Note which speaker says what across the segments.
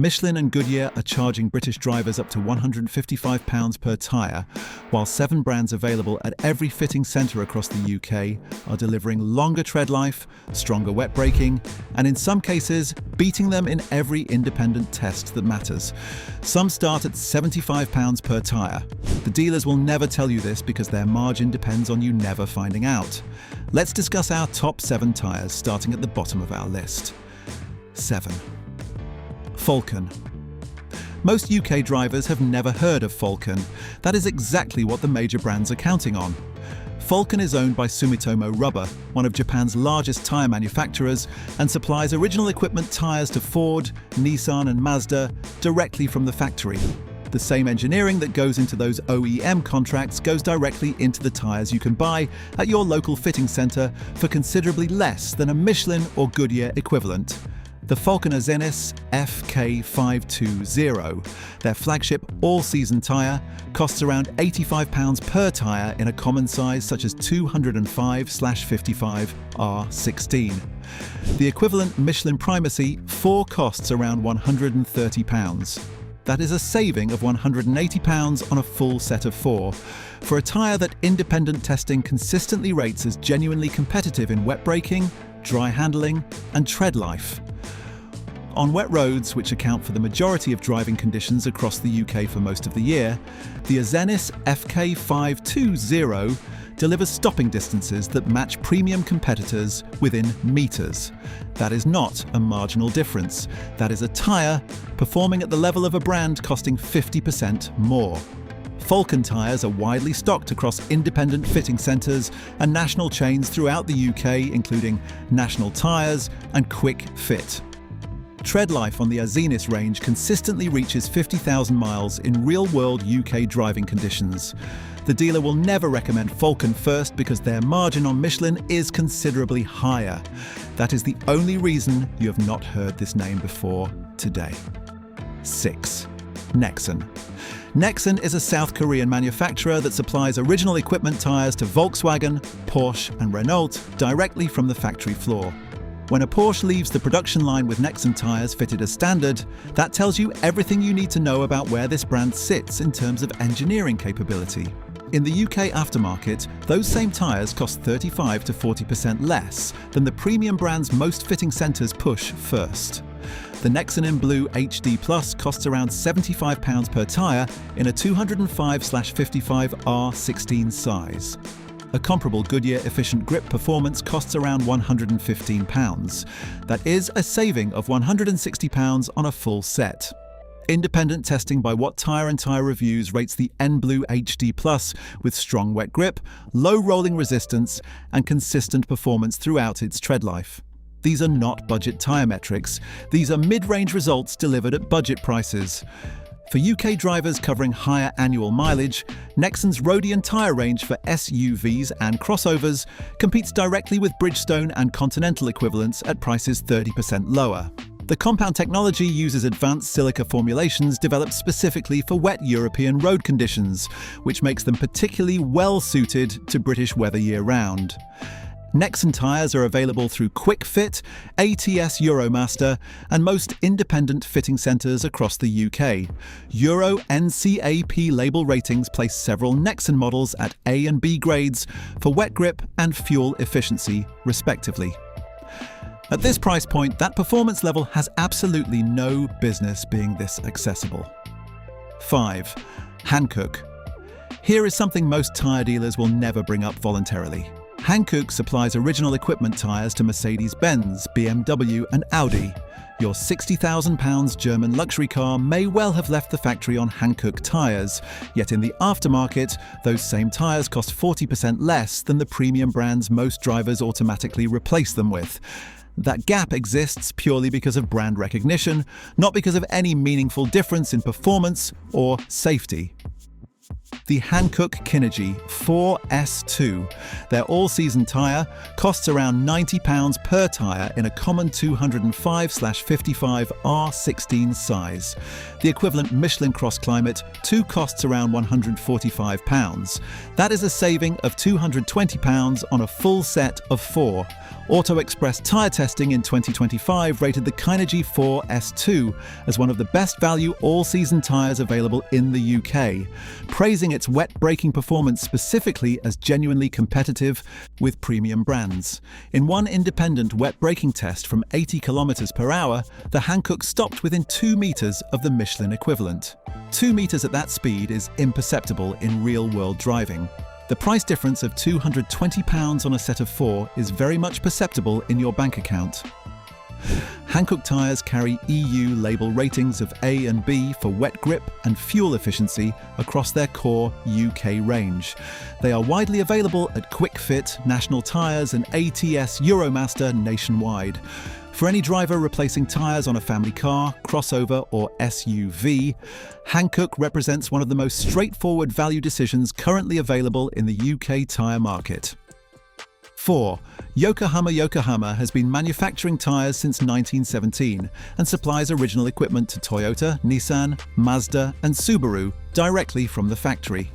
Speaker 1: Michelin and Goodyear are charging British drivers up to £155 per tyre, while 7 brands available at every fitting centre across the UK are delivering longer tread life, stronger wet braking, and in some cases, beating them in every independent test that matters. Some start at £75 per tyre. The dealers will never tell you this because their margin depends on you never finding out. Let's discuss our top 7 tyres, starting at the bottom of our list. 7. Falken. Most UK drivers have never heard of Falken. That is exactly what the major brands are counting on. Falken is owned by Sumitomo Rubber, one of Japan's largest tyre manufacturers, and supplies original equipment tyres to Ford, Nissan and Mazda directly from the factory. The same engineering that goes into those OEM contracts goes directly into the tyres you can buy at your local fitting centre for considerably less than a Michelin or Goodyear equivalent. The Falken Azenis FK520, their flagship all-season tyre, costs around £85 per tyre in a common size such as 205/55 R16. The equivalent Michelin Primacy 4 costs around £130. That is a saving of £180 on a full set of 4, for a tyre that independent testing consistently rates as genuinely competitive in wet braking, dry handling and tread life. On wet roads, which account for the majority of driving conditions across the UK for most of the year, the Azenis FK520 delivers stopping distances that match premium competitors within metres. That is not a marginal difference. That is a tyre performing at the level of a brand costing 50% more. Falken tyres are widely stocked across independent fitting centres and national chains throughout the UK, including National Tyres and Quick Fit. Tread life on the Azenis range consistently reaches 50,000 miles in real-world UK driving conditions. The dealer will never recommend Falken first because their margin on Michelin is considerably higher. That is the only reason you have not heard this name before today. 6. Nexen. Nexen is a South Korean manufacturer that supplies original equipment tyres to Volkswagen, Porsche and Renault directly from the factory floor. When a Porsche leaves the production line with Nexen tyres fitted as standard, that tells you everything you need to know about where this brand sits in terms of engineering capability. In the UK aftermarket, those same tyres cost 35 to 40% less than the premium brand's most fitting centres push first. The Nexen in Blue HD Plus costs around £75 per tyre in a 205/55 R16 size. A comparable Goodyear Efficient Grip Performance costs around £115. That is a saving of £160 on a full set. Independent testing by What Tyre and Tyre Reviews rates the N Blue HD Plus with strong wet grip, low rolling resistance and consistent performance throughout its tread life. These are not budget tyre metrics. These are mid-range results delivered at budget prices. For UK drivers covering higher annual mileage, Nexen's Rhodian tyre range for SUVs and crossovers competes directly with Bridgestone and Continental equivalents at prices 30% lower. The compound technology uses advanced silica formulations developed specifically for wet European road conditions, which makes them particularly well suited to British weather year-round. Nexen tyres are available through Quick Fit, ATS Euromaster and most independent fitting centres across the UK. Euro NCAP label ratings place several Nexen models at A and B grades for wet grip and fuel efficiency, respectively. At this price point, that performance level has absolutely no business being this accessible. 5. Hankook. Here is something most tyre dealers will never bring up voluntarily. Hankook supplies original equipment tyres to Mercedes-Benz, BMW and Audi. Your £60,000 German luxury car may well have left the factory on Hankook tyres, yet in the aftermarket, those same tyres cost 40% less than the premium brands most drivers automatically replace them with. That gap exists purely because of brand recognition, not because of any meaningful difference in performance or safety. The Hankook Kinergy 4S2. Their all-season tyre costs around £90 per tyre in a common 205/55 R16 size. The equivalent Michelin Cross Climate 2 costs around £145. That is a saving of £220 on a full set of 4. Auto Express tyre testing in 2025 rated the Kinergy 4S2 as one of the best value all-season tyres available in the UK, praising its wet braking performance specifically as genuinely competitive with premium brands. In one independent wet braking test from 80 km/h, the Hankook stopped within 2 metres of the Michelin equivalent. 2 metres at that speed is imperceptible in real-world driving. The price difference of £220 on a set of 4 is very much perceptible in your bank account. Hankook tyres carry EU label ratings of A and B for wet grip and fuel efficiency across their core UK range. They are widely available at Quick Fit, National Tyres and ATS Euromaster nationwide. For any driver replacing tyres on a family car, crossover or SUV, Hankook represents one of the most straightforward value decisions currently available in the UK tyre market. 4. Yokohama has been manufacturing tyres since 1917 and supplies original equipment to Toyota, Nissan, Mazda and Subaru directly from the factory.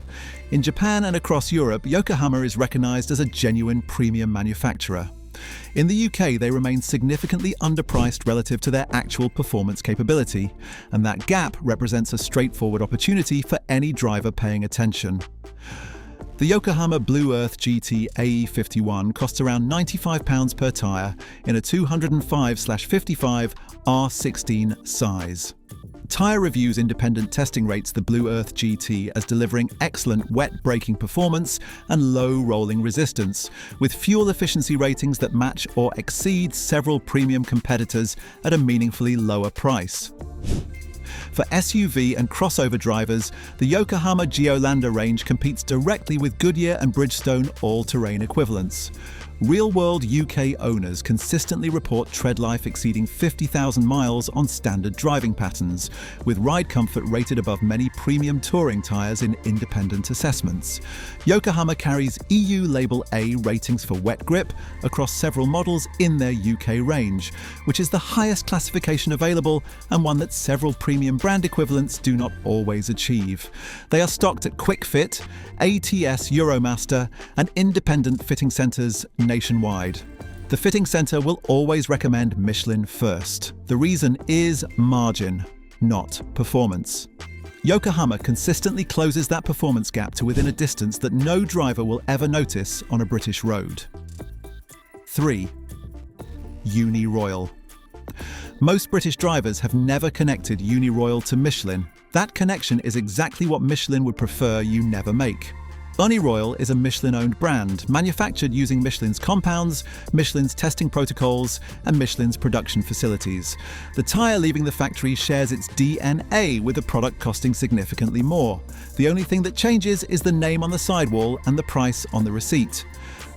Speaker 1: In Japan and across Europe, Yokohama is recognised as a genuine premium manufacturer. In the UK, they remain significantly underpriced relative to their actual performance capability, and that gap represents a straightforward opportunity for any driver paying attention. The Yokohama Blue Earth GT AE51 costs around £95 per tyre in a 205/55 R16 size. Tyre Reviews independent testing rates the Blue Earth GT as delivering excellent wet braking performance and low rolling resistance, with fuel efficiency ratings that match or exceed several premium competitors at a meaningfully lower price. For SUV and crossover drivers, the Yokohama Geolandar range competes directly with Goodyear and Bridgestone all-terrain equivalents. Real-world UK owners consistently report tread life exceeding 50,000 miles on standard driving patterns, with ride comfort rated above many premium touring tyres in independent assessments. Yokohama carries EU Label A ratings for wet grip across several models in their UK range, which is the highest classification available and one that several premium brand equivalents do not always achieve. They are stocked at Quick Fit, ATS Euromaster and independent fitting centres nationwide. The fitting centre will always recommend Michelin first. The reason is margin, not performance. Yokohama consistently closes that performance gap to within a distance that no driver will ever notice on a British road. 3. Uniroyal. Most British drivers have never connected Uniroyal to Michelin. That connection is exactly what Michelin would prefer you never make. Uniroyal is a Michelin-owned brand, manufactured using Michelin's compounds, Michelin's testing protocols, and Michelin's production facilities. The tyre leaving the factory shares its DNA with the product costing significantly more. The only thing that changes is the name on the sidewall and the price on the receipt.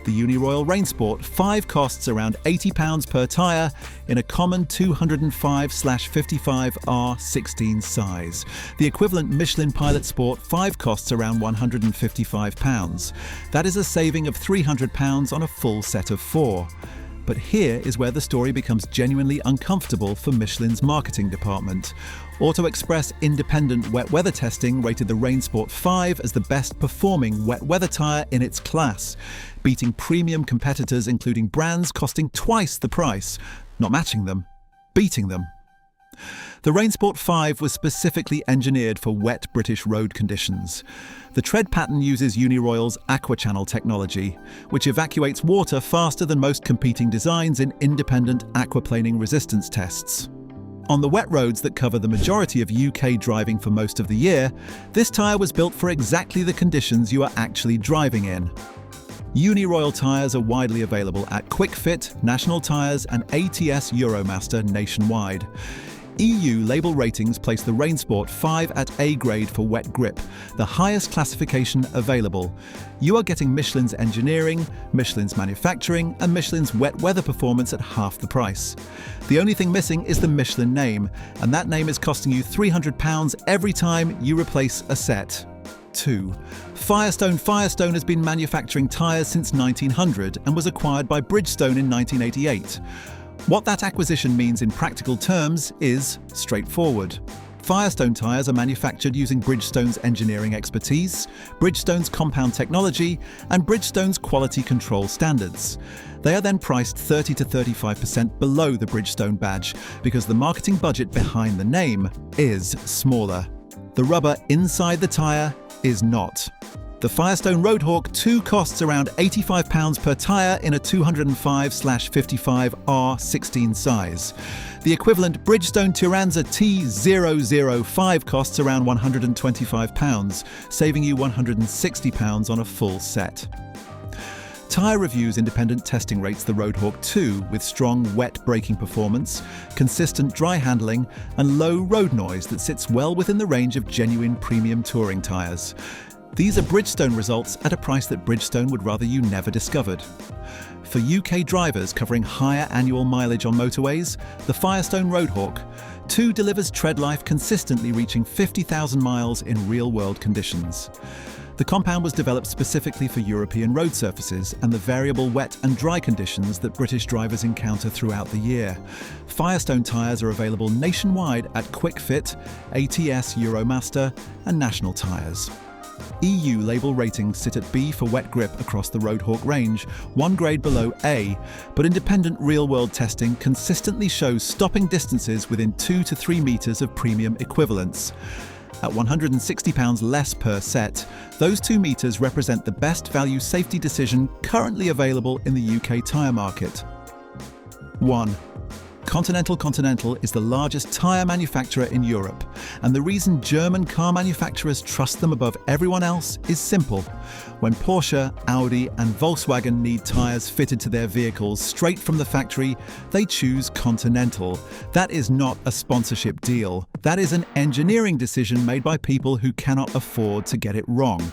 Speaker 1: The Uniroyal Rainsport 5 costs around £80 per tyre in a common 205/55 R16 size. The equivalent Michelin Pilot Sport 5 costs around £155. That is a saving of £300 on a full set of 4. But here is where the story becomes genuinely uncomfortable for Michelin's marketing department. Auto Express independent wet weather testing rated the Rainsport 5 as the best performing wet weather tyre in its class, beating premium competitors including brands costing twice the price, not matching them, beating them. The Rainsport 5 was specifically engineered for wet British road conditions. The tread pattern uses Uniroyal's AquaChannel technology, which evacuates water faster than most competing designs in independent aquaplaning resistance tests. On the wet roads that cover the majority of UK driving for most of the year, this tyre was built for exactly the conditions you are actually driving in. Uniroyal tyres are widely available at Quick Fit, National Tyres and ATS Euromaster nationwide. EU label ratings place the Rainsport 5 at A grade for wet grip, the highest classification available. You are getting Michelin's engineering, Michelin's manufacturing and Michelin's wet weather performance at half the price. The only thing missing is the Michelin name, and that name is costing you £300 every time you replace a set. 2. Firestone has been manufacturing tyres since 1900 and was acquired by Bridgestone in 1988. What that acquisition means in practical terms is straightforward. Firestone tyres are manufactured using Bridgestone's engineering expertise, Bridgestone's compound technology, and Bridgestone's quality control standards. They are then priced 30 to 35% below the Bridgestone badge because the marketing budget behind the name is smaller. The rubber inside the tyre is not. The Firestone Roadhawk 2 costs around £85 per tyre in a 205/55 R16 size. The equivalent Bridgestone Turanza T005 costs around £125, saving you £160 on a full set. Tyre Reviews independent testing rates the Roadhawk 2 with strong wet braking performance, consistent dry handling, and low road noise that sits well within the range of genuine premium touring tyres. These are Bridgestone results at a price that Bridgestone would rather you never discovered. For UK drivers covering higher annual mileage on motorways, the Firestone Roadhawk 2 delivers tread life consistently reaching 50,000 miles in real-world conditions. The compound was developed specifically for European road surfaces and the variable wet and dry conditions that British drivers encounter throughout the year. Firestone tyres are available nationwide at Quick Fit, ATS Euromaster, and National Tyres. EU label ratings sit at B for wet grip across the Roadhawk range, one grade below A, but independent real-world testing consistently shows stopping distances within 2 to 3 metres of premium equivalence. At £160 less per set, those 2 metres represent the best value safety decision currently available in the UK tyre market. 1. Continental is the largest tyre manufacturer in Europe, and the reason German car manufacturers trust them above everyone else is simple. When Porsche, Audi and Volkswagen need tyres fitted to their vehicles straight from the factory, they choose Continental. That is not a sponsorship deal. That is an engineering decision made by people who cannot afford to get it wrong.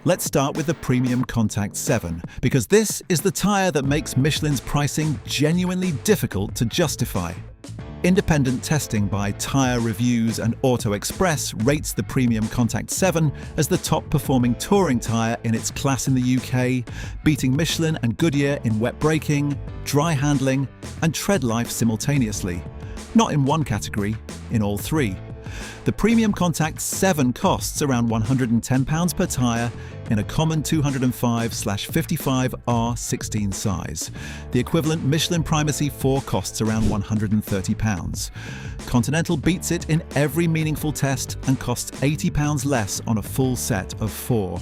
Speaker 1: Let's start with the Premium Contact 7, because this is the tyre that makes Michelin's pricing genuinely difficult to justify. Independent testing by Tyre Reviews and Auto Express rates the Premium Contact 7 as the top-performing touring tyre in its class in the UK, beating Michelin and Goodyear in wet braking, dry handling, and tread life simultaneously. Not in one category, in all 3. The Premium Contact 7 costs around £110 per tyre in a common 205/55 R16 size. The equivalent Michelin Primacy 4 costs around £130. Continental beats it in every meaningful test and costs £80 less on a full set of 4.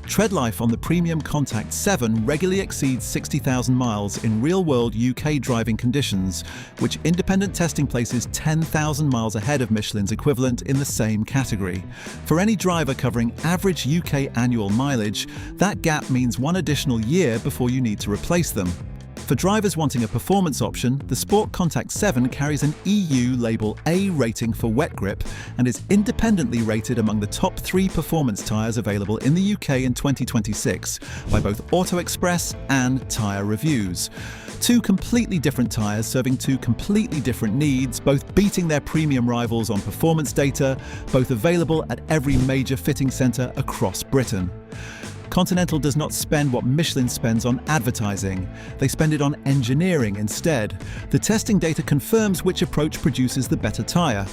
Speaker 1: Tread life on the Premium Contact 7 regularly exceeds 60,000 miles in real-world UK driving conditions, which independent testing places 10,000 miles ahead of Michelin's equivalent in the same category. For any driver covering average UK annual mileage, that gap means 1 additional year before you need to replace them. For drivers wanting a performance option, the Sport Contact 7 carries an EU Label A rating for wet grip and is independently rated among the top 3 performance tyres available in the UK in 2026 by both Auto Express and Tyre Reviews. 2 completely different tyres serving 2 completely different needs, both beating their premium rivals on performance data, both available at every major fitting centre across Britain. Continental does not spend what Michelin spends on advertising. They spend it on engineering instead. The testing data confirms which approach produces the better tyre.